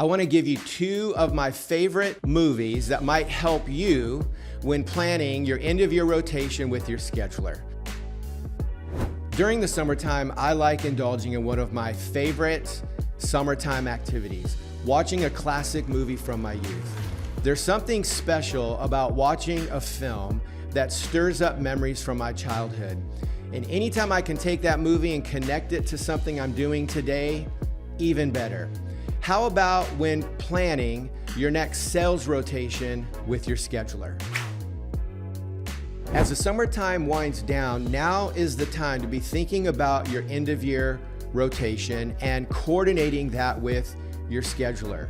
I want to give you two of my favorite movies that might help you when planning your end of year rotation with your scheduler. During the summertime, I like indulging in one of my favorite summertime activities, watching a classic movie from my youth. There's something special about watching a film that stirs up memories from my childhood. And anytime I can take that movie and connect it to something I'm doing today, even better. How about when planning your next sales rotation with your scheduler? As the summertime winds down, now is the time to be thinking about your end of year rotation and coordinating that with your scheduler.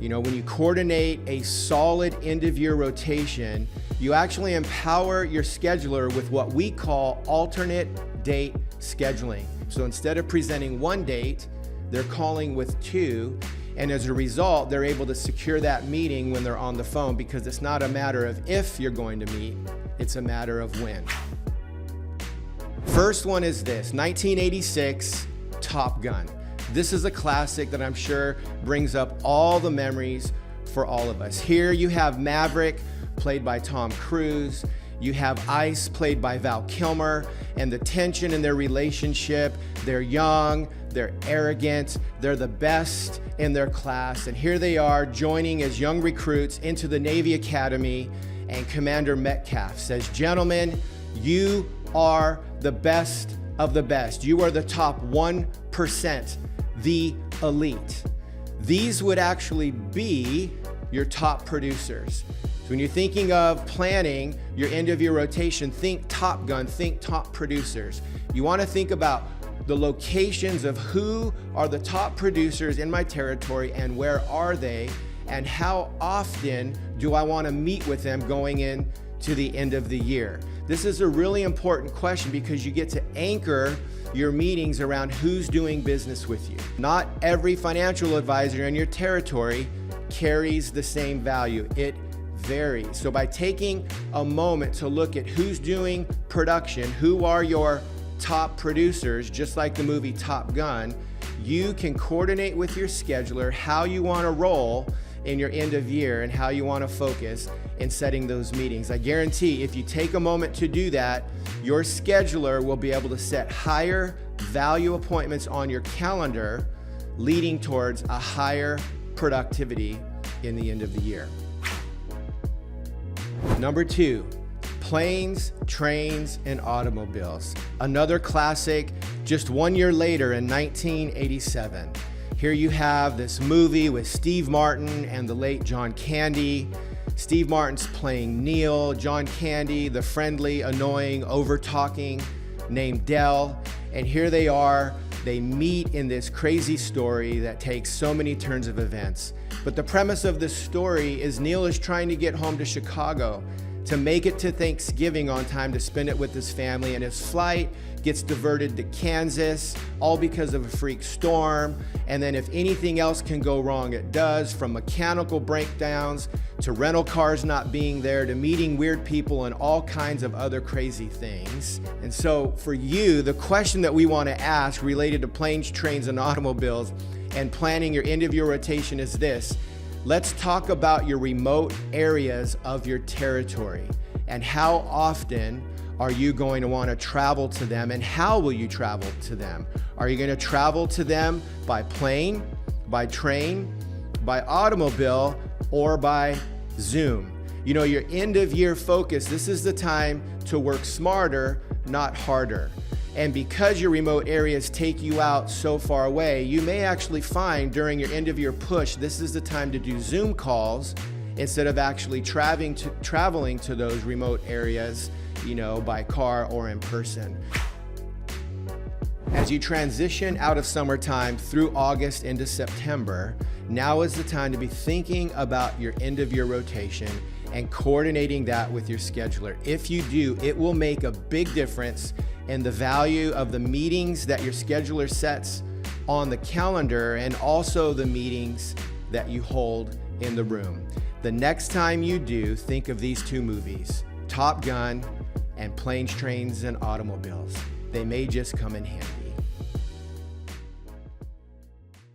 You know, when you coordinate a solid end of year rotation, you actually empower your scheduler with what we call alternate date scheduling. So instead of presenting one date, they're calling with two. And as a result, they're able to secure that meeting when they're on the phone, because it's not a matter of if you're going to meet, it's a matter of when. First one is this, 1986 Top Gun. This is a classic that I'm sure brings up all the memories for all of us. Here you have Maverick, played by Tom Cruise. You have Ice, played by Val Kilmer, and the tension in their relationship. They're young, they're arrogant, they're the best in their class, and here they are joining as young recruits into the Navy Academy, and Commander Metcalf says, "Gentlemen, you are the best of the best. You are the top 1%, the elite." These would actually be your top producers. So when you're thinking of planning your end of year rotation, think Top Gun, think top producers. You want to think about the locations of who are the top producers in my territory and where are they, and how often do I want to meet with them going into the end of the year. This is a really important question because you get to anchor your meetings around who's doing business with you. Not every financial advisor in your territory carries the same value. It varies. So by taking a moment to look at who's doing production, who are your top producers, just like the movie Top Gun, you can coordinate with your scheduler how you want to roll in your end of year and how you want to focus in setting those meetings. I guarantee if you take a moment to do that, your scheduler will be able to set higher value appointments on your calendar, leading towards a higher productivity in the end of the year. Number two, planes, trains, and automobiles. Another classic, just 1 year later in 1987. Here you have this movie with Steve Martin and the late John Candy. Steve Martin's playing Neil, John Candy, the friendly, annoying, over-talking named Dell. And here they are, they meet in this crazy story that takes so many turns of events. But the premise of this story is Neil is trying to get home to Chicago to make it to Thanksgiving on time to spend it with his family, and his flight gets diverted to Kansas, all because of a freak storm. And then if anything else can go wrong, it does, from mechanical breakdowns to rental cars not being there to meeting weird people and all kinds of other crazy things. And so for you, the question that we want to ask related to planes, trains, and automobiles and planning your end of year rotation is this. Let's talk about your remote areas of your territory and how often are you going to want to travel to them, and how will you travel to them? Are you going to travel to them by plane, by train, by automobile, or by Zoom? You know, your end of year focus, this is the time to work smarter, not harder. And because your remote areas take you out so far away, you may actually find during your end of year push, this is the time to do Zoom calls instead of actually traveling to those remote areas, you know, by car or in person. As you transition out of summertime through August into September, now is the time to be thinking about your end of year rotation and coordinating that with your scheduler. If you do, it will make a big difference in the value of the meetings that your scheduler sets on the calendar, and also the meetings that you hold in the room. The next time you do, think of these two movies, Top Gun and Planes, Trains, and Automobiles. They may just come in handy.